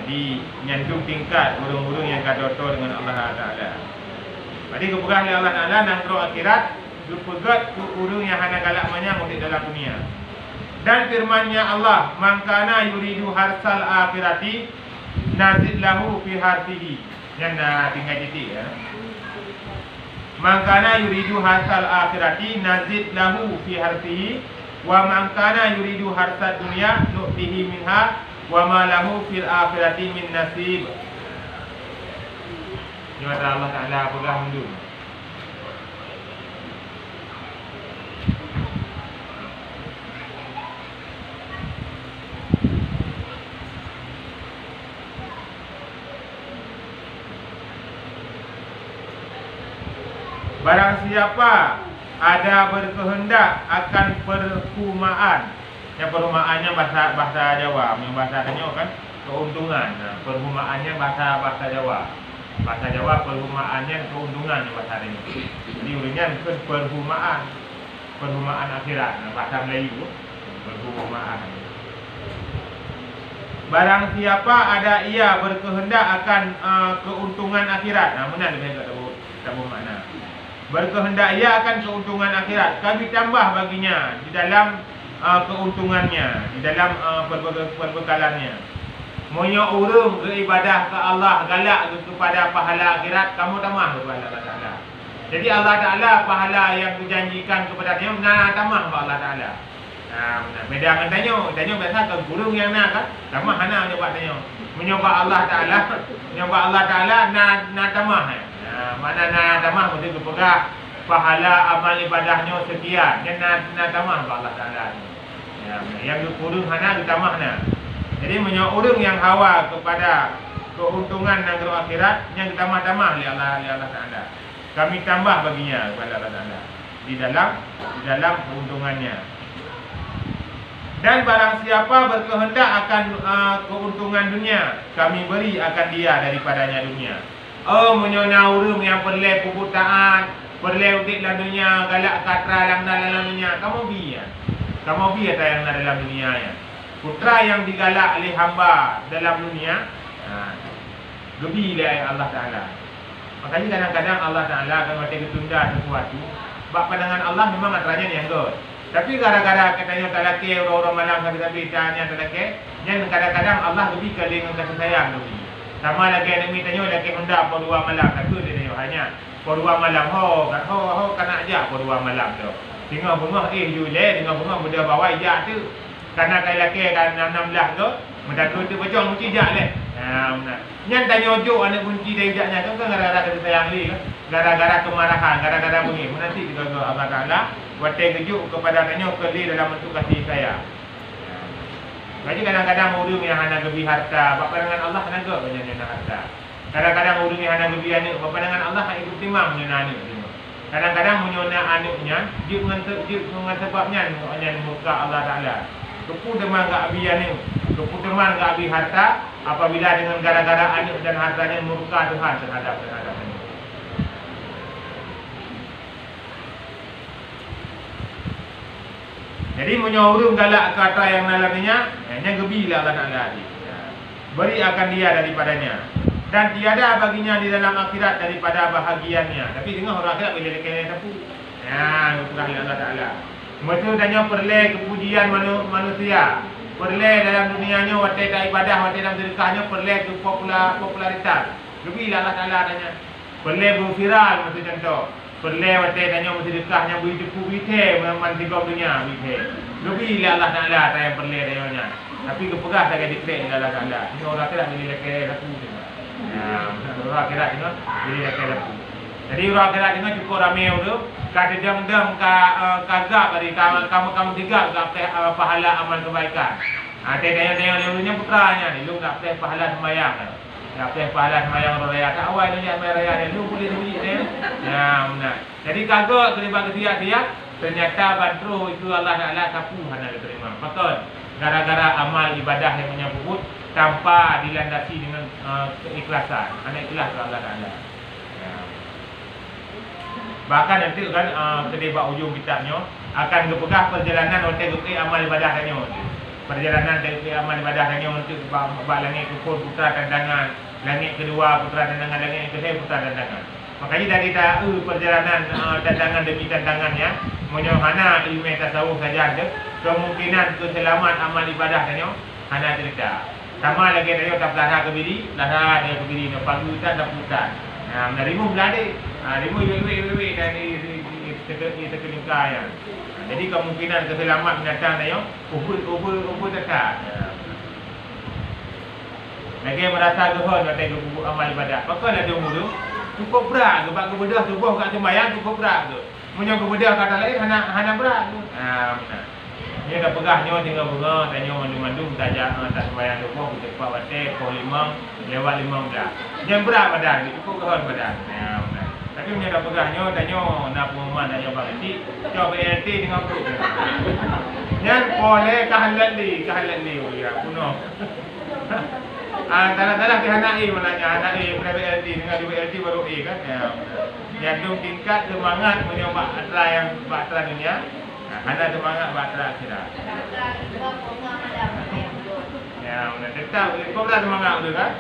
Jadi nyandung tingkat burung-burung yang kadoto dengan Allah Ta'ala. Jadi kepegang oleh Allah Ta'ala nang pro akhirat lupegat ku urung yang hana galak manyang di dalam dunia. Dan firman-Nya Allah, "Mangkana yuridu harsal akhirati nazid lahu fi harsihi." Yang nak tinggal titik ya. Mangkana yuridu harsal akhirati nazid lahu fi harsihi wa mangkana yuridu harsad dunya nu'tihi minha wa ma lahu fil akhirati min nasib. Ini kata Allah Ta'ala pegang dulu. Barang siapa ada berkehendak akan perhumaan. Yang perhumaannya bahasa Jawa, yang bahasa Tanyo kan keuntungan. Nah, perhumaannya bahasa Jawa. Bahasa Jawa perhumaannya keuntungan yang bahasa Tanyo. Jadi urangnya perhumaan akhirat. Nah, bahasa Melayu perhumaan. Barang siapa ada ia berkehendak akan keuntungan akhirat. Nah, benar dia tak bermakna. Berkehendak ia akan keuntungan akhirat, kami tambah baginya di dalam keuntungannya, di dalam perbekalannya. Monya urung beribadah ke Allah, galak kepada pahala akhirat, kamu tamah kepada Allah Ta'ala. Jadi Allah Ta'ala pahala yang dijanjikan kepada dia, nak tamah kepada Allah Ta'ala. Nah, beda dengan Tanyo biasa ke burung yang nak kan, tamah hana menyobat Tanyo. Menyobat Allah Ta'ala, nak tamah. Mana nak tamah mesti kepegang pahala amal ibadahnya sekian. Yang nak tamah kepada Allah Ta'ala. Yang kurung hana ditamah na. Jadi menyorong yang hawa kepada keuntungan negeri akhirat yang ditamah-tamah oleh Allah Ta'ala. Kami tambah baginya kepada Allah Ta'ala di dalam keuntungannya. Dan barang siapa berkehendak akan keuntungan dunia, kami beri akan dia daripadanya dunia. Oh, menyona urung yang perle puputaan, perle udik dalam dunia, galak katra dalam dunia. Kamu biar yang dalam dunia ya. Putra yang digalak oleh hamba dalam dunia, gebilah Allah Ta'ala. Makanya kadang-kadang Allah Ta'ala akan waktu ketunda sesuatu. Bak pandangan Allah memang atranya ni anggot. Tapi gara-gara katanya tak laki orang-orang malam sampai tanya tak laki, yang kadang-kadang Allah lebih kali dengan kasih sayang lebih. Sama lagi yang tanya laki hendak perdua malam, satu dia tanya hanya perdua malam. Ho kena aja perdua malam tu. Tengok bunga jule, tengok bunga muda bawa ijak tu. Karena kai laki kan 16 tu, muda tu bocong kunci ijak leh. Yang tanya ojo anak kunci dia ijaknya tu kan gara-gara kasih sayang li kan. Gara-gara kemarahan, gara-gara bunyi. Nanti juga Allah Ta'ala watai kejuk kepada tanya keli dalam bentuk kasih sayang. Jadi kadang-kadang urung yang hana gebi harta, bapa dengan Allah hana ke banyak harta. Kadang-kadang urung yang hana gebi anak, bapa dengan Allah hak ikut timang menyona anak. Kadang-kadang menyona anaknya, dia dengan sebabnya muka Allah Ta'ala. Kepu teman gak abi anak, kepu teman gak abi harta, apabila dengan gara-gara anak dan hartanya murka Tuhan terhadap anak. Jadi menyorong galak kata yang dalamnya, yang gebilah Allah Ta'ala. Beri akan dia daripadanya. Dan tiada baginya di dalam akhirat daripada bahagiannya. Tapi dengar orang akhirat bila dia kena tapu. Itulah Allah Ta'ala. Maksud tanya perle kepujian manusia. Perle dalam dunianya, watai tak ibadah, watai dalam sedekahnya, perle ke popularitas. Gebilah Allah Ta'ala tanya. Perle berviral, maksud contoh. Perle watai tanya sedekahnya beri tepu bite mantigau dunia bite. Lebih Allah Ta'ala tak yang perle tanya. Tapi kepegah tak ada diktek Allah Ta'ala. Ini orang kira bila leke laku. Orang kira tengok bila leke laku. Jadi orang kira tengok cukup ramai tu. Kata deng-deng kagak bagi kamu tiga dapat pahala amal kebaikan. Tanya dia putranya ni lu dapat pahala sembahyang. Dapat pahala sembahyang raya. Tak awal dia sembahyang raya dia lu boleh dia. Benar. Jadi kagak terima kesiap-siap, ternyata bantru itu Allah Ta'ala sapu hana diterima. Betul. Gara-gara amal ibadah yang menyebut tanpa dilandasi dengan keikhlasan. Hanya ikhlas Allah Ta'ala. Bahkan nanti kan kedai bak ujung kitabnya akan berpegah perjalanan untuk amal ibadah tanya. perjalanan dari amal ibadah hanya untuk langit ukur putra tandangan, langit kedua putra tandangan, langit yang ketiga putra tandangan. Makanya dari perjalanan tandangan demi tandangannya, menyohana ilmu tasawuf saja ada kemungkinan keselamat amal ibadah tanya hana cerita. Sama lagi tanya tak pelana kebiri, pelana dia kebiri nak pagi tak putar. Rimu belade, rimu iwe dan terkelingkar. Jadi kemungkinan keselamat binatang tanya ubur dekat. Lagi merasa gehon kata gubuk amal ibadah. Maka ada umur cukup berat tu, bab kebedah tubuh kat sembahyang cukup berat tu. Munyo kebedah kata lain hana berat tu. Dia dah pegahnya tinggal bunga tanya mandum-mandum tajak tak sembahyang tubuh kita cepat wate pukul 5 lewat 15. Yang berat badan cukup gehon badan. Tapi dia dah pegahnya tanya nak pengumuman tanya bang nanti coba LT dengan perut. Yang boleh kahalat li ya kuno. Tanah-tanah ke anak A malahnya anak A private LT dengan dua LT baru A kan yang tu tingkat semangat punya batra yang batra dunia ada semangat batra akhirat ya benar tetap kau dah semangat tu kan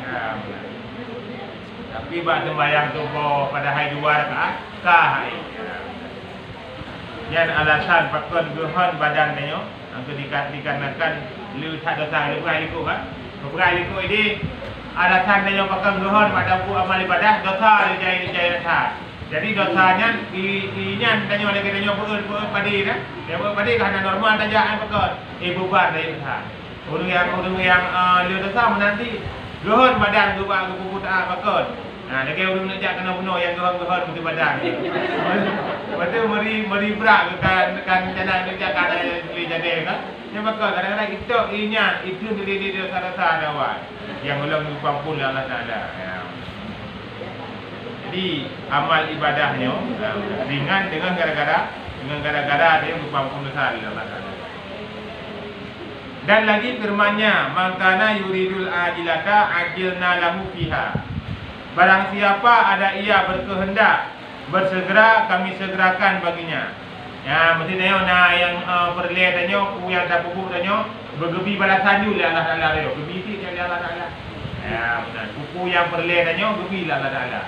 tapi bab sembahyang tu pada hari 2 rakaat kah hai yang alasan pakon gehon badan tanya angka dikarenakan lu tak dosa lu bukan ikut kan. Berperai ikut ini alasan dia yang pakai gehon pada amal ibadah dosa dia jaya dosa. Jadi dosanya inya tanya oleh kita buat padi kan. Dia buat padi kerana normal saja pakai beban dia dosa. Orang yang dia dosa menanti gehon badan tu pak kupu tak pakai. Dia orang nak jak kena bunuh yang gehon mesti badan. Betul meri berat kan jangan dia jak kan jadi kan. Yang bakal kadang-kadang itu diri dosa-dosa ada awal yang ulang lupa pula Allah Ta'ala. Jadi amal ibadahnya ringan dengan gara-gara dia lupa pun dosa Allah Ta'ala. Dan lagi firman-Nya, "Mangkana yuridul ajilata ajilna lahu fiha." Barang siapa ada ia berkehendak bersegera, kami segerakan baginya. Ya, mesti tanya yang perle tanya yang dah pupuk tanya bergebi balasan ju Allah Taala dia. Gebi ti dia Allah Taala. Ya, benar. Kuku yang perle tanya gebi Allah Taala.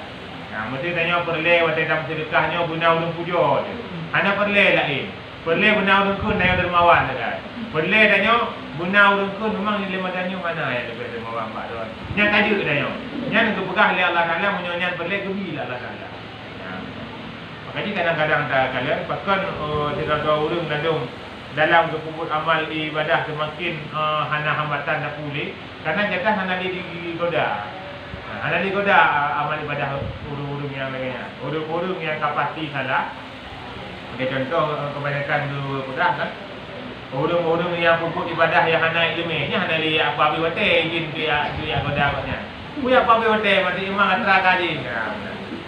Ya, mesti tanya perle wate dalam sedekahnya guna ulun pujo dia. Ana perle lain. Perle guna ulun kun tanya dermawan dia. Perle tanya guna ulun kun memang nilai madanya mana yang lebih dermawan pak don. Yang kaji tanya. Yang tu pegah oleh Allah Taala menyonya perle gebi Allah Taala. Makanya kadang-kadang kalian bahkan tidak orang nandung dalam kepuput amal ibadah semakin hana hambatan nak pulih karena jatah hana digoda. Hana digoda amal ibadah urung-urung yang lainnya. Urung-urung yang kapasiti salah. Sebagai contoh kebanyakan dua putra kan. Urung-urung yang puput ibadah yang hana ilmunya hana li apa abi wate izin dia goda katnya. Puya apa abi wate mati imam atra kaji.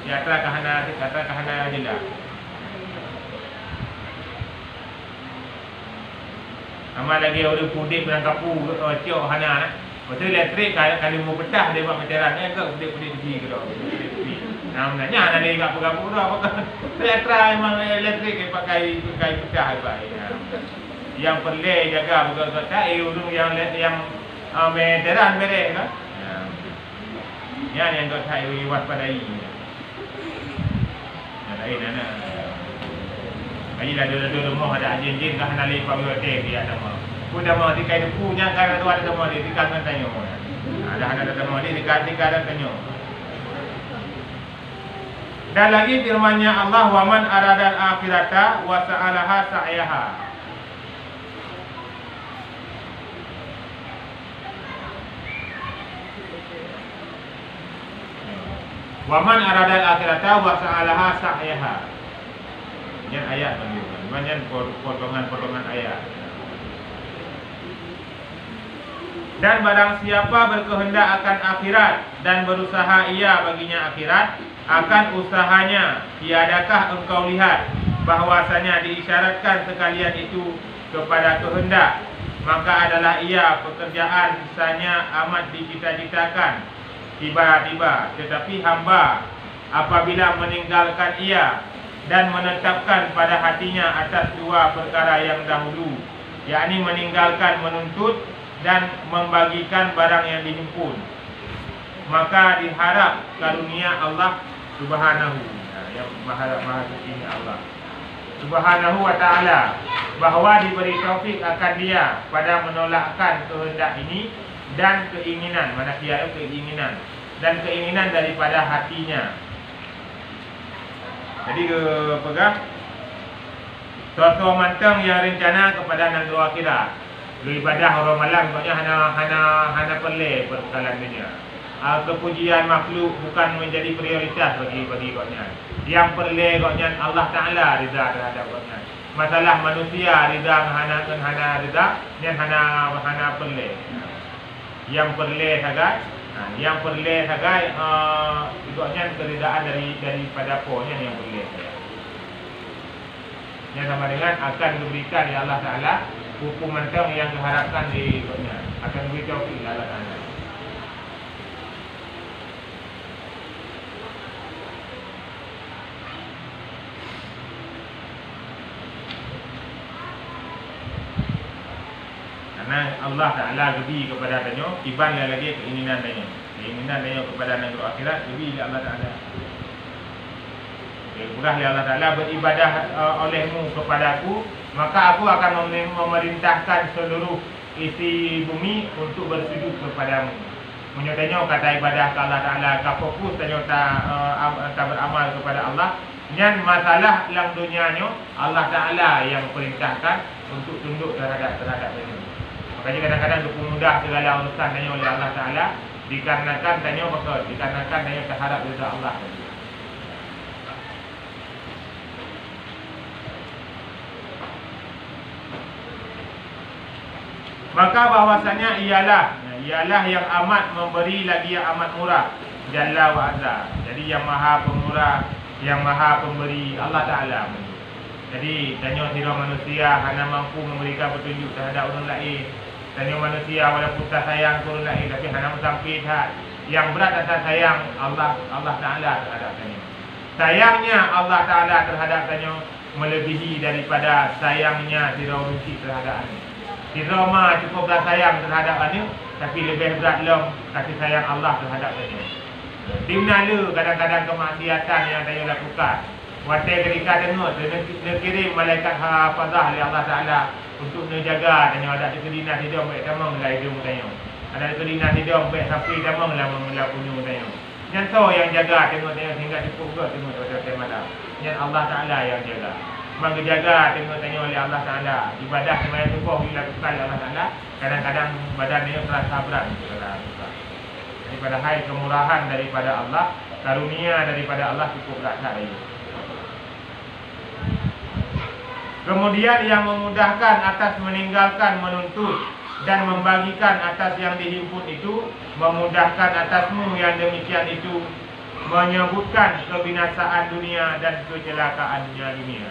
Ya kata kahana jelah. Amal lagi orang pudik berangkapu ciok hana. Betul elektrik kalau mau petah dia buat meteran ke pudik pergi ke dah. Namanya hana dia enggak bergapu dah apa. Elektrik memang elektrik pakai petah baik. Yang perlu jaga betul-betul urung yang meteran merek kan. Yang tak saya waspadai. Lain ana. Ai dah dulu mau ada jin-jin kah nali pabiote dia ada mau. Sudah mau dikai punya karena tu ada mau dikan tanya. Ada mau dikan tanya. Dan lagi firman-Nya Allah wa man aradal akhirata wa sa'alaha sa'yaha. Waman aradal akhirata wa sa'alaha sa'yaha. Yang ayat menunjukkan. Banyak potongan-potongan ayat. Dan barang siapa berkehendak akan akhirat dan berusaha ia baginya akhirat, akan usahanya tiadakah engkau lihat bahwasanya diisyaratkan sekalian itu kepada kehendak, maka adalah ia pekerjaan sanya amat dicita-citakan tiba-tiba, tetapi hamba apabila meninggalkan ia dan menetapkan pada hatinya atas dua perkara yang dahulu, yakni meninggalkan menuntut dan membagikan barang yang dihimpun, maka diharap karunia Allah Subhanahu, yang maha suci Allah Subhanahu wa ta'ala, bahawa diberi taufik akan dia pada menolakkan kehendak ini dan keinginan, mana dia keinginan dan keinginan daripada hatinya. Jadi ke pegang suatu mantang yang rencana kepada negara akhirat. Beribadah orang malam pokoknya hana perle perkalan dunia. Kepujian makhluk bukan menjadi prioritas bagi koknya. Yang perle koknya Allah Taala rida terhadap koknya. Masalah manusia rida hana rida dan hana perle. Yang perle sagai, yang perle sagai koknya keridaan daripada pohnya yang perle. Yang sama dengan akan diberikan oleh Allah Taala hukuman yang diharapkan di koknya, akan diberi taufik oleh Allah Taala. Karena Allah Ta'ala lebih kepada tanya, tiban lagi keinginan tanya kepada negara akhirat lebih oleh Allah Ta'ala. Mudah Allah Ta'ala beribadah olehmu kepadaku, maka aku akan memerintahkan seluruh isi bumi untuk bersujud kepadamu. Menyatanya kata ibadah ke Allah Ta'ala, kau fokus tanya tak beramal kepada Allah. Yang masalah dalam dunianya Allah Ta'ala yang perintahkan untuk tunduk terhadap ini. Makanya kadang-kadang mudah segala urusan tanya oleh Allah Ta'ala, dikarenakan tanya bakal, dikarenakan tanya terhadap rida Allah. Maka bahwasanya ialah yang amat memberi lagi yang amat murah, Jalla wa Azza. Jadi yang maha pemurah, yang maha pemberi, Allah Ta'ala. Jadi tanya sira manusia hanya mampu memberikan petunjuk terhadap orang lain. Tanya manusia walaupun tak sayang orang lain, tapi hanya sampai yang berat atas sayang Allah Ta'ala terhadap tanya. Sayangnya Allah Ta'ala terhadap tanya melebihi daripada sayangnya sira manusia terhadap ini. Sira mah cukuplah sayang terhadap ini, tapi lebih berat lom kasih sayang Allah terhadap tanya. Di mana kadang-kadang kemaksiatan yang tanya lakukan. Watai ketika tengok dia kirim malaikat hafazah oleh Allah Ta'ala untuk menjaga tanya ada kelina hidup baik tamang lah hidup tanya. Ada kelina hidup baik sampai tamang lah melakunya tanya. Yang tu yang jaga tengok sehingga cukup ke tengok pada malam. Yang Allah Ta'ala yang jaga. Maka jaga tengok tanya oleh Allah Ta'ala. Ibadah sembahyang subuh dilakukan oleh Allah Ta'ala. Kadang-kadang badan dia terasa berat. Daripada hai kemurahan daripada Allah, karunia daripada Allah cukup dahsyat itu. Kemudian yang memudahkan atas meninggalkan menuntut dan membagikan atas yang dihimpun itu, memudahkan atasmu yang demikian itu, menyebutkan kebinasaan dunia dan kecelakaannya dunia.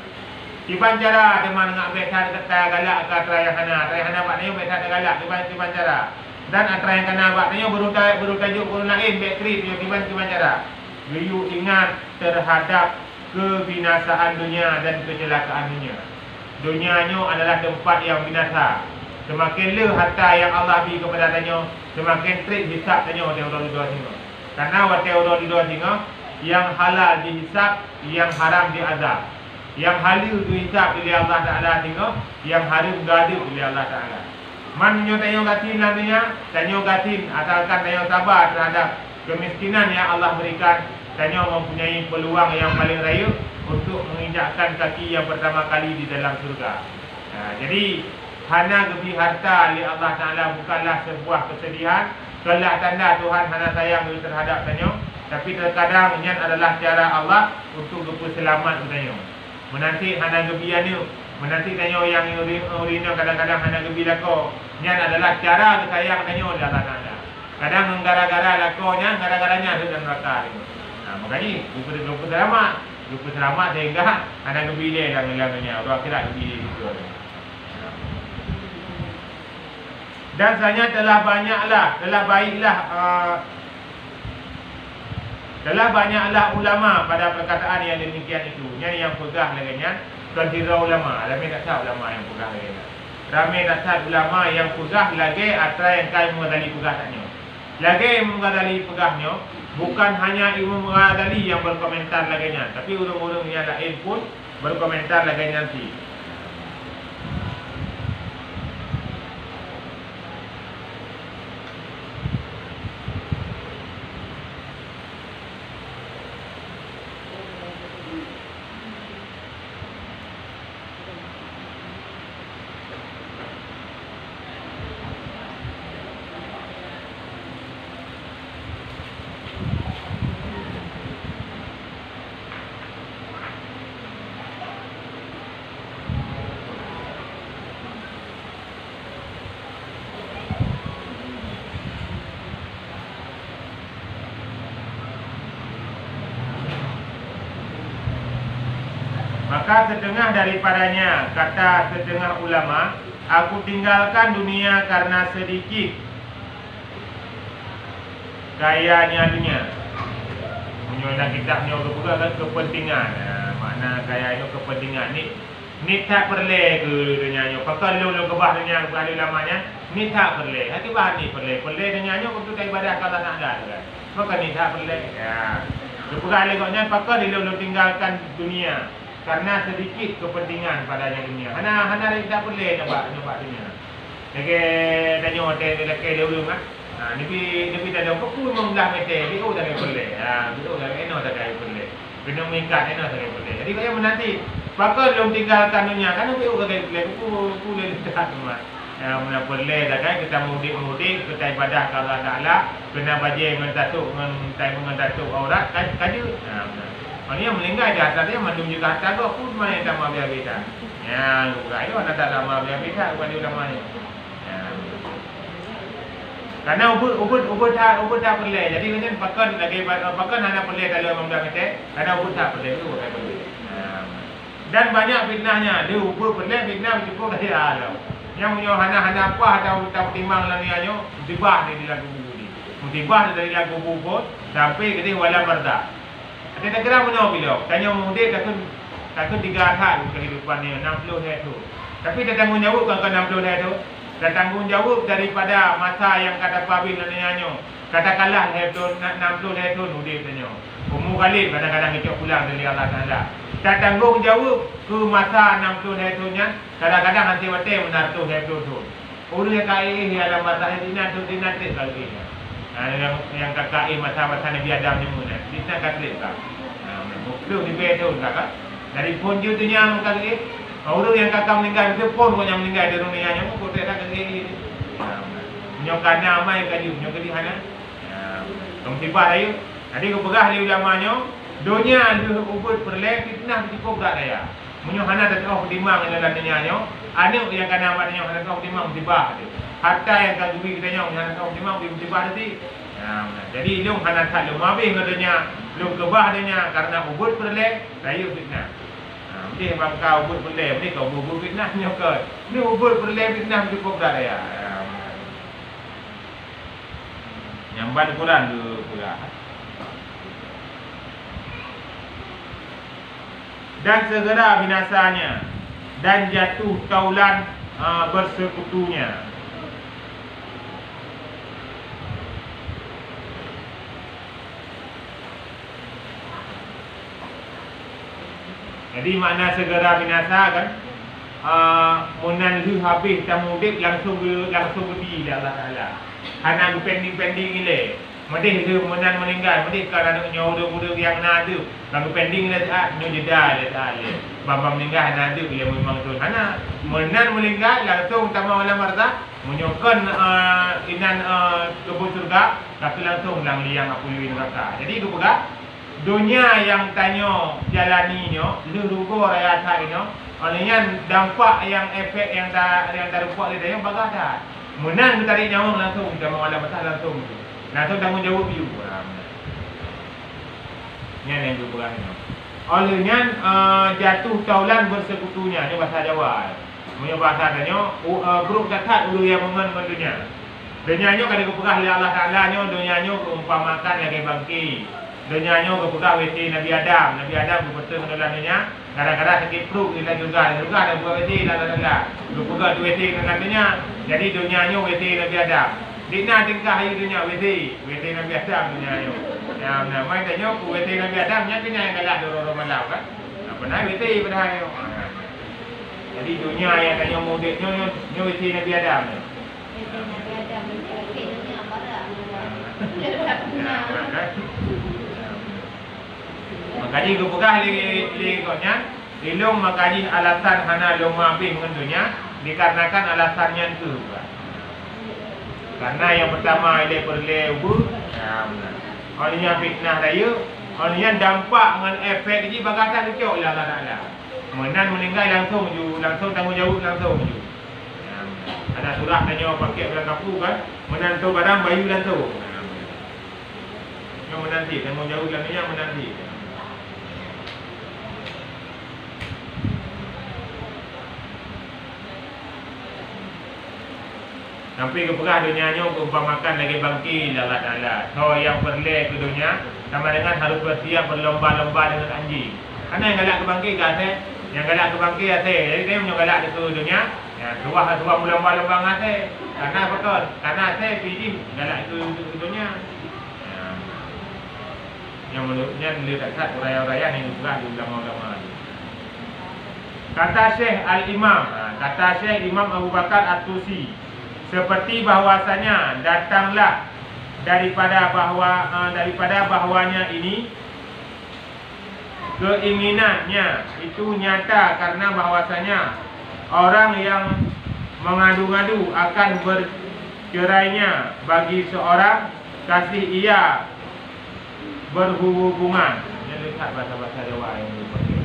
Tiban cara teman ngak beta kata galak ke trayahana bak niyo beta galak tiban cara. Dan antara yang kena baknya baru tajuk baru lain backtrip yang tiban cara. You ingat terhadap kebinasaan dunia dan kecelakaan dunia. Dunianya adalah tempat yang binasa. Semakin le harta yang Allah beri kepada tanya, semakin trik hisap tanya orang dua singa. Karena orang dua singa, yang halal dihisap, yang haram diazab. Yang halal dihisap oleh Allah Ta'ala singa, yang haram gaduh oleh Allah Ta'ala. Man tanya gatin namanya, tanya gatin asalkan tanya sabar terhadap kemiskinan yang Allah berikan, tanya mempunyai peluang yang paling raya untuk menginjakkan kaki yang pertama kali di dalam surga. Jadi hana gebi harta oleh Allah Ta'ala bukanlah sebuah kesedihan, kelak tanda Tuhan hana sayang terhadap tanya, tapi terkadang ini adalah cara Allah untuk gepu selamat tanya. Menanti hana gebiannya, menanti tanya yang urina kadang-kadang hana gebi lako. Ini adalah cara sayang tanya oleh Allah Ta'ala. Kadang gara-gara lakonya, gara-garanya ada dalam neraka. Makanya lupa selamat sehingga ada kebilih dalam-dalamnya. Orang akhirat kebilih itu. Dan sebenarnya telah banyaklah ulama pada perkataan yang demikian itu. Yang pegang laginya, tuan tira ulama. Alamnya tak tahu ulama yang pegang laginya. ramai nasihat ulama yang pegah lagi atau yang kai mengadali pegah taknya. Lagi yang mengadali pegahnya bukan hanya Imam Ghazali yang berkomentar laganya, tapi urung-urung yang lain pun berkomentar lagi nanti. Maka setengah daripadanya, kata setengah ulama, aku tinggalkan dunia karena sedikit kayanya dunia. Menyolah kitabnya juga kan kepentingan. Makna kaya itu kepentingan. Ni tak perlu ke dunia. Pakal lu kebah dunia kepada ulamanya. Ni tak perlu. Hati bahan ni perlu. Perlu dunia untuk ibadah kalau nak ada. Maka ni tak perlu. Ya. Lepas lekoknya pakal lu tinggalkan dunia. Karena sedikit kepentingan padanya dunia. Hana tak perlu nampak dunia. Lagi tanya hotel lelaki dulu kan. Ni tak ada kau membelah meter. Dia tak perlu. Betul tak eno tak perlu. Kena mengikat eno tak perlu. Jadi kau yang menanti pakal lu tinggalkan dunia kan aku tak perlu. Aku tak cuma. Mana perlu tak kan kita mudik kita ibadah kalau Taala kena bajai dengan tatuk aurat kan kaju. Ini yang melingkar di atas dia mandum juga atas tu pun mana yang tak mau biar beda. Ya, bukan itu anda tak lama biar beda kepada ulamanya. Ya. Karena ubud tak perlu. Jadi macam pakan anda perlu kalau memang dah mati. Karena ubud tak perlu itu bukan perlu. Dan banyak fitnahnya. Dia ubud perlu fitnah cukup dari alam. Yang punya hana apa atau tak timbang laniannya tibah di dalam kubur ni. Tibah dari dalam kubur sampai ke wala marda. Ada negara mana bila tanya mudik takut 3 hal kehidupan ni 60 hari tu. Tapi dia tanggungjawab kan 60 hari tu. Dan tanggungjawab daripada masa yang kata pabil nanya. Katakanlah hari tu 60 hari tu mudik tanya. Umur kali kadang-kadang kita pulang dari Allah Taala. Dan tanggungjawab ke masa 60 hari tu nya kadang-kadang nanti mati menartu hari tu. Orang yang kaya dalam masa ini tu dinatrik kali ni. Yang kakak masa-masa Nabi Adam ni mana? Kita kata tak. Muklu di betul kakak. Dari pun dia tu yang kali orang yang kakak meninggal itu pun yang meninggal di dunia nya pun tak ada kali. Nyokana amai kali nyokali hana. Kamu tiba ayo. Jadi aku pegah di ulamanya dunia lu ubud perlek fitnah cukup tak daya. Menyohana tak tahu dimang dalam dunia nya. Ada yang kana amatnya hana tahu dimang tiba. Hatta yang kagui kita nyong hana tahu dimang tiba tadi. Jadi lu hana tak lu mabih ngadanya lu kebah adanya karena ubud perlek raya fitnah. Mesti bangka ubud perlek ni kau ubud fitnah nyokot. Ni ubud perlek fitnah cukup tak daya. Nyamban Quran tu pula. Dan segera binasanya dan jatuh taulan bersekutunya. Jadi makna segera binasa kan munan lu habis tamudik langsung pergi dah Allah Taala. Hana pending ile. Medih tu munan meninggal, medih kerana nyawa yang nada. Lagu pending le tak nyu jeda le tak le. Bapa meninggal nada bila memang tu. Hana munan meninggal langsung tama wala marza menyokon inan kebun surga tapi langsung lang liang apa lui neraka. Jadi itu pegah dunia yang tanya jalaninya lu rugo raya thaino olehnya dampak yang efek yang rupa dia yang bagah dah menang tarik nyawa langsung sama wala masalah langsung tanggungjawab you nya yang berperang olehnya jatuh taulan bersekutunya ni bahasa Jawa punya bahasa tanya buruk zakat ulu yang mengen dunia nya kada kepegah oleh Allah Taala nya dunia nya umpamakan lagi bangki Dunia nyo kebuka WC Nabi Adam. Nabi Adam betul menolong dunia. Kadang-kadang sakit perut kita juga ada buat WC lah. Kebuka WC dengan dunia. Jadi dunia nyo WC Nabi Adam. Dina tingkah hari dunia WC Nabi Adam dunia nyo. Yang nama tanya ku WC Nabi Adam nya kena yang galak dorong malam kan. Apa nak WC pada nyo. Jadi dunia yang tanya mudik nyo WC Nabi Adam. Makanya kepegah likotnya ilung makanya alasan hana long mabing tentunya dikarenakan alasannya itu karena yang pertama ile berlebur olehnya fitnah raya olehnya dampak dengan efek ni bagasan kecok lah Allah Taala menan meninggal langsung tanggungjawab langsung ada surah tanya pakai bulan kapu kan menantu barang bayu langsung yang menanti tanggungjawab langsung menanti. Sampai kepegah dunianya umpamakan lagi bangkit Allah Ta'ala. So yang berleh ke dunia sama dengan harus bersiap berlomba-lomba dengan anjing. Karena yang galak ke bangkit kan saya? Yang galak ke bangkit saya. Jadi saya punya galak ke dunia. Ya, tuah berlomba-lomba dengan saya. Karena betul. Karena saya pilih galak ke dunia. Ya. Yang menurutnya dekat raya-raya ni juga di ulama-ulama. Kata Syekh Al-Imam. Kata Syekh Imam Abu Bakar At-Tusi. Seperti bahwasanya datanglah daripada bahwanya ini keinginannya itu nyata karena bahwasanya orang yang mengadu-ngadu akan bercerainya bagi seorang kasih ia berhubungan. Ini lihat bahasa-bahasa Jawa yang dipakai.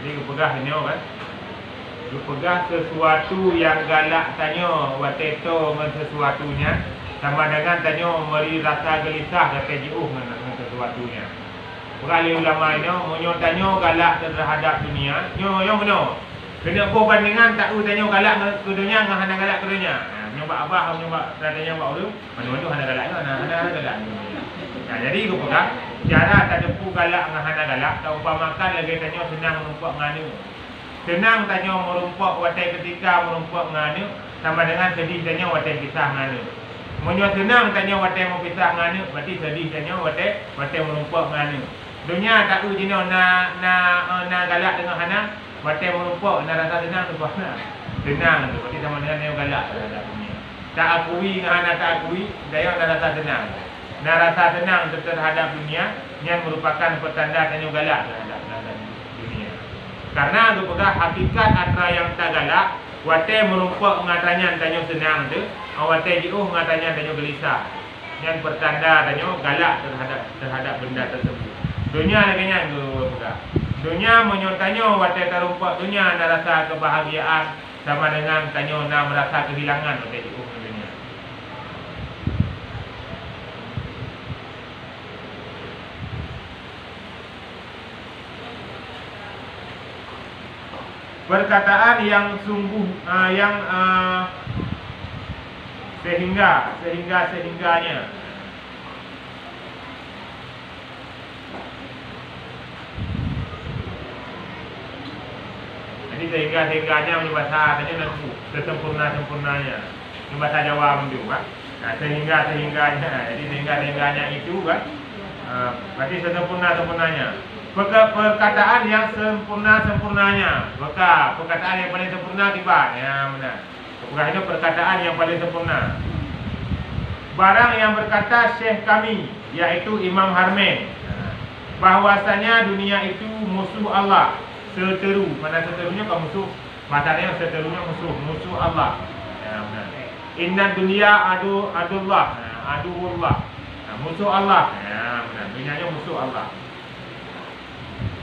Jadi kepegah tanya kan. Kepegah sesuatu yang galak tanya wateto dengan sesuatunya sama dengan tanya meri rasa gelisah kata jauh dengan sesuatunya. Beralih ulama ini monyo tanya galak terhadap dunia. Nyo benar. Kena perbandingan tak tanya galak ke dunia dengan hana galak ke dunia. Nyoba abah nyoba tanya buat dulu. Mana-mana hana galak hana galak. Nah, jadi kepegah cara tak depu galak dengan hana galak tak umpamakan lagi tanya senang merumpak nganu. Senang tanya merumpak watai ketika merumpak nganu sama dengan sedih tanya watai pisah nganu. Menyo senang tanya watai mau pisah nganu berarti sedih tanya watai merumpak nganu. Dunia tak ujino na galak dengan hana watai merumpak na rasa senang tu puasa. Senang tu berarti sama dengan yang galak terhadap dunia. Tak akui dengan hana tak akui daya na rasa senang. Dan rasa senang terhadap dunia yang merupakan petanda tanya galak terhadap dunia. Karena tu pegah hakikat antara yang tak galak, watai merumpak mengatanya tanya senang tu, watai jauh mengatanya tanya gelisah. Yang pertanda tanya galak terhadap benda tersebut. Dunia lagi yang tu pegah. Dunia menyotanya watai terumpak dunia ada rasa kebahagiaan sama dengan tanya nak merasa kehilangan watai jauh. Perkataan yang sungguh sehingganya. Jadi sehingganya bahasa tadi nanti sesempurnanya. Ini bahasa Jawa juga. Nah, sehingganya. Jadi sehingganya itu kan. Berarti sempurnanya. Perkataan yang sempurnanya. Maka perkataan yang paling sempurna tiba. Ya benar. Bukan itu perkataan yang paling sempurna. Barang yang berkata Syekh kami, yaitu Imam Harmain, bahwasanya dunia itu musuh Allah. Seteru. Mana seterunya kau musuh? Maksudnya seterunya musuh Allah. Ya benar. Inna dunia adullah. aduullah. Musuh Allah. Dunianya musuh Allah.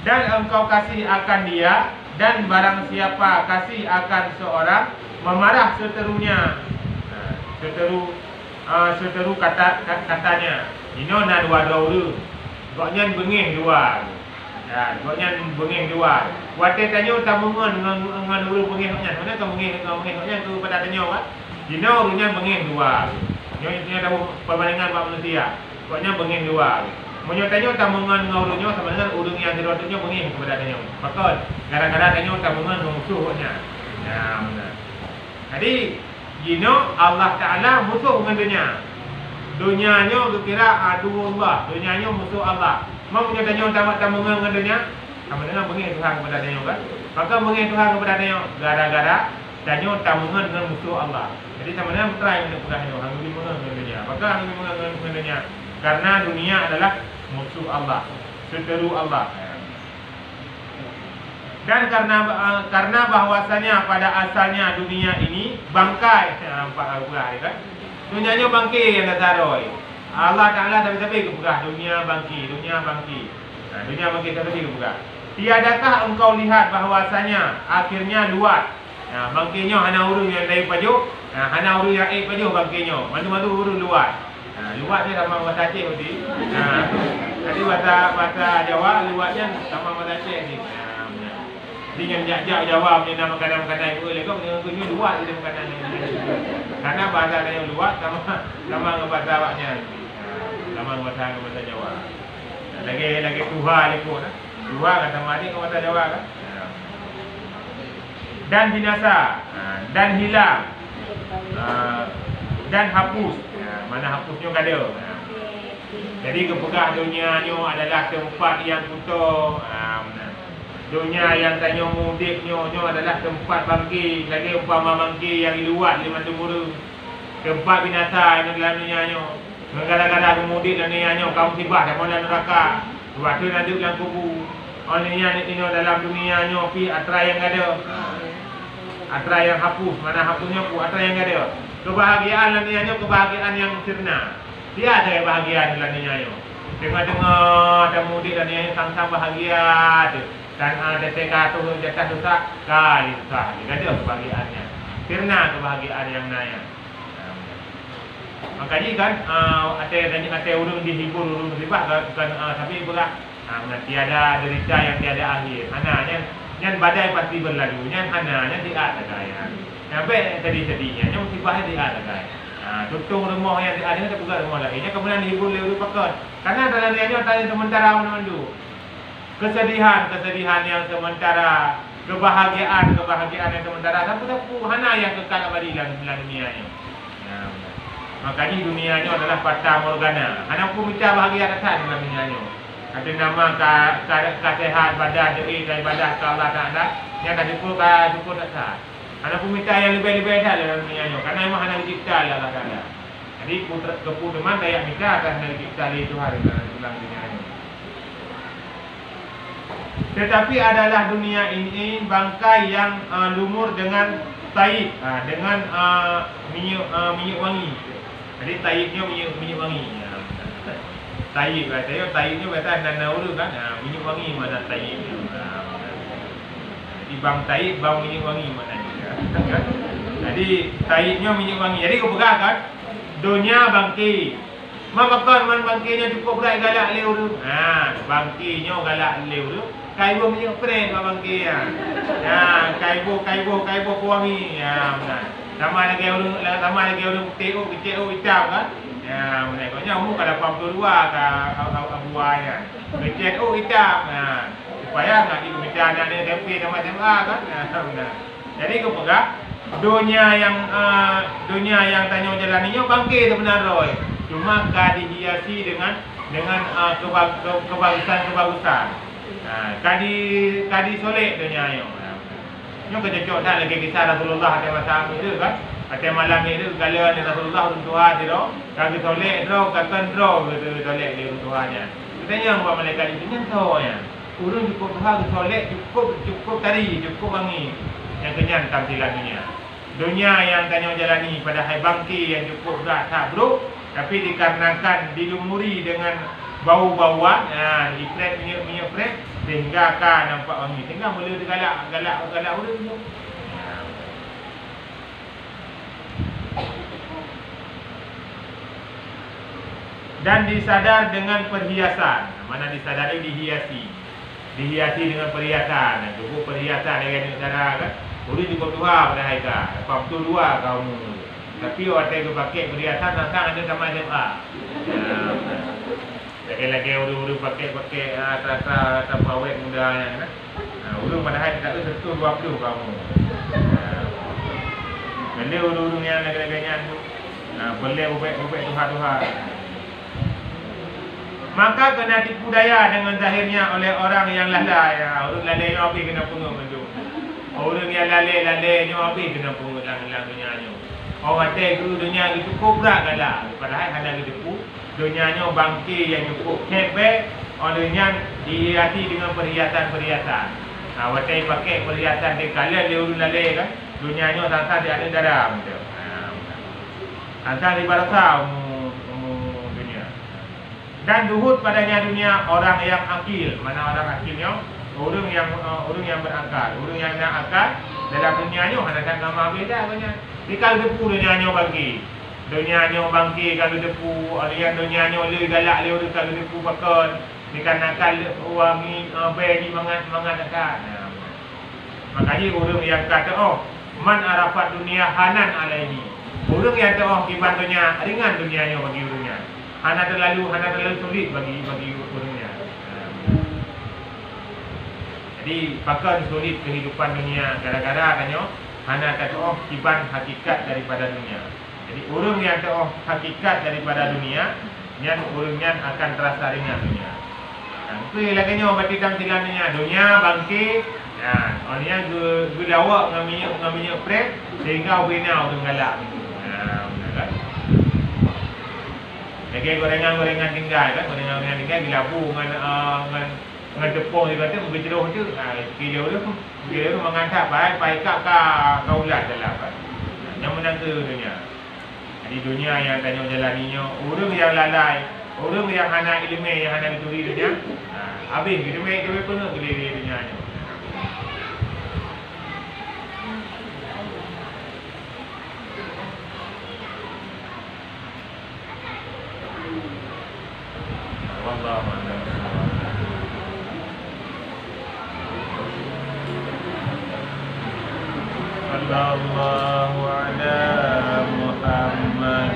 Dan engkau kasih akan dia, dan barang siapa kasih akan seorang, memarah seterunya. Seteru katanya. Ino na dua-dua. Goknya bengih dua. Goknya bengih dua. Wate tanyo tamungan dengan uru bengih goknya. Mana kau bengih goknya tu pada tanyo kan? Ino urunya bengih dua. Nyo tahu perbandingan pak manusia. Goknya bengih dua. Menyo tanyo tamungan dengan urunya sama dengan urung yang dirodonya bengih kepada tanyo. Maka gara-gara tanyo tamungan musuh goknya. Benar. Jadi Gino Allah Ta'ala musuh dengan dunia. Dunianya kira aduullah. Dunianya musuh Allah. Mau punya tanya tamungan dengan dunia, sama dengan bengih Tuhan kepada tanya kan? Maka bengih Tuhan kepada tanya gara-gara tanya tamungan dengan musuh Allah. Jadi sama dengan try untuk pegang itu hang mengenai dengan dunia. Maka hang mengenai dengan dunia karena dunia adalah musuh Allah, seteru Allah. Dan karena bahwasanya pada asalnya dunia ini bangkai, nampak kan? Dunianya bangkai yang tertaroi. Allah Ta'ala tapi kebegah dunia bangkai. Dunia bangkai tapi kebegah. Tiadakah engkau lihat bahwasanya akhirnya luat. Bangkainya hana uru yang dari paju, hana uru yang paju bangkainya. Mandu-mandu uru luat. Luat dia sama bahasa Aceh tadi. Jadi bahasa Jawa luatnya sama bahasa Aceh ni. Dengan jajak Jawa punya nama makanan-makanan itu lego punya luat dia makanan ni. Karena bahasa dia luat sama dengan bahasa awaknya. Sama dengan bahasa Jawa. Lagi tuha leko nah. Tuha kata mari ke bahasa Jawa kan. Dan binasa, dan hilang. Dan hapus. Mana hapusnya kada. Jadi kepegah dunianya adalah tempat yang kutuh. Dunia yang tanya mudiknya adalah tempat bangki. Lagi umpama bangki yang luat lima temuru. Tempat binasa yang dalam dunianya. Gara-gara mudik dalam dunianya kamu tiba dalam neraka. Waktu nanti dalam kubu. Olehnya ini dalam dunianya pi atra yang ada. Atra yang hapus. Mana hapusnya pu atra yang ada. Kebahagiaan dalam dunianya kebahagiaan yang sirna. Dia ada kebahagiaan dalam dunianya. Tengah-tengah dan mudik dalam dunianya sang-sang bahagia tu. Dan ada teka tu jatah dosa kali susah. Dia ada kebahagiaannya. Sirna kebahagiaan yang naya. Makanya kan ada urung dihibur urung ribah kan tapi berat. Tiada derita yang tiada akhir. Yang badai pasti berlalu. Yang hana tidak ada gaya. Sampai sedih-sedihnya yang musibah tidak ada gaya. Tutung rumah yang ada tak buka rumah lainnya kemudian dihibur oleh pakai. Karena dalam dia tanya sementara mana-mana. Kesedihan yang sementara, kebahagiaan yang sementara, tapi hana yang kekal abadi dalam dunianya. Makanya dunianya adalah fata morgana. Hana pun minta bahagia datang dalam dunianya. Ada nama kesehat badan dari ibadah ke Allah Taala, yang tak cukup datang. Hana pun minta yang lebih-lebih dalam dunianya. Karena memang hana dicipta oleh Allah Taala. Jadi keputusan daya minta akan dicipta oleh Tuhan dalam dunianya. Tetapi adalah dunia ini bangkai yang lumur dengan taib, dengan minyak wangi. Jadi taibnya minyak wangi. Taib katanya, taibnya kata nana ulu kan, minyak wangi mana taib. Jadi bang taib, bang minyak wangi mana juga. Jadi taibnya minyak wangi. Jadi kau pegang kan, dunia bangkai. Makan bangkainya cukup berat galak leu tu. Bangkainya galak leu tu. Kaibo minyak pren bangkai ya. Kaibo wangi. Ya benar. Sama lagi orang TO hitam kan. Ya benar. Kau nyamu kada 42 ka abuaya. TO hitam. Supaya nak ikut bicara ni tempe macam kan. Benar. Jadi kau pegang dunia yang tanya jalaninya bangkai sebenarnya. Cuma dihiasi dengan kebagusan. Kadi soleh dunia yo. Nyo kecocok dah lagi kisah Rasulullah ada masa itu kan. Ada malam itu kalau Rasulullah Tuhan dia kaki soleh ro kakan ro gitu soleh dia Tuhannya. Katanya buat malaikat itu tahu ya. Urun cukup bahagia soleh cukup tadi cukup wangi. Yang kenyang tampilan dunia. Dunia yang tanya jalani pada hai bangki yang cukup berat tak bro. Tapi dikarenakan dilumuri dengan bau-bauan, ipret minyak pret, sehingga akan nampak wangi. Sehingga mula galak urang tu. Dan disadar dengan perhiasan. Mana disadari dihiasi dengan perhiasan. Cukup perhiasan dengan cara kan. Uri juga dua pada haika. Lepas tu dua kamu. Tapi orang tu pakai perhiasan sang ada sama SMA. Lagi uri pakai rata pawet muda kan. Urung padahal tak ada sentuh 20 kamu. Benda urung yang lagi-lagian tu. Boleh ubek Tuhan. Maka kena tipu daya dengan zahirnya oleh orang yang lalai. Orang lalai yang api kena pungut tu. Orang yang lalai yang api kena pungut lang dunia. Orang kata dunia itu kobra galak. Padahal hanya tipu. Dunia bangki yang cukup hebat. Olehnya dihiasi dengan perhiasan-perhiasan. Watai pakai perhiasan di kala dia orang lalai kan. Dunia tanpa dia ada dalam. Tanpa di barasa dan duhut padanya dunia orang yang akil. Mana orang akilnya? Orang yang berakal. Orang yang nak akal dalam dunia ni hanya tak gambar beda banyak. Dikal depu dunia ni bangki. Dunia ni bangki kalau depu, alian dunia ni le galak le orang kalau depu bakon. Dikarenakan wangi bagi mangat akal. Makanya orang yang kata man arafat dunia hanan alaihi. Orang yang kata kiban dunia ringan dunia ni bagi orangnya. Hana terlalu sulit bagi orangnya. Jadi pakan sulit kehidupan dunia gara-gara katanya hana tahu kiban hakikat daripada dunia. Jadi orang yang tahu hakikat daripada dunia, yang orangnya akan terasa ringan dunia. Itu lagi nya berarti dalam tilannya dunia bangkit. Orangnya gulawak ngaminya pret sehingga bina orang galak. Lagi gorengan tinggal kan, gorengan tinggal dilabu dengan tepung dia kata mungkin ceroh tu. Kira tu mengangkat baik kak kaulat dalam kan. Yang menang tu dunia. Jadi dunia yang tanya jalaninya, orang yang lalai, orang yang hana ilmu, yang hana dituri dunia. Habis ilmu dia penuh keliri dunia ni. Wallahu a'lam. Sallallahu ala Muhammad.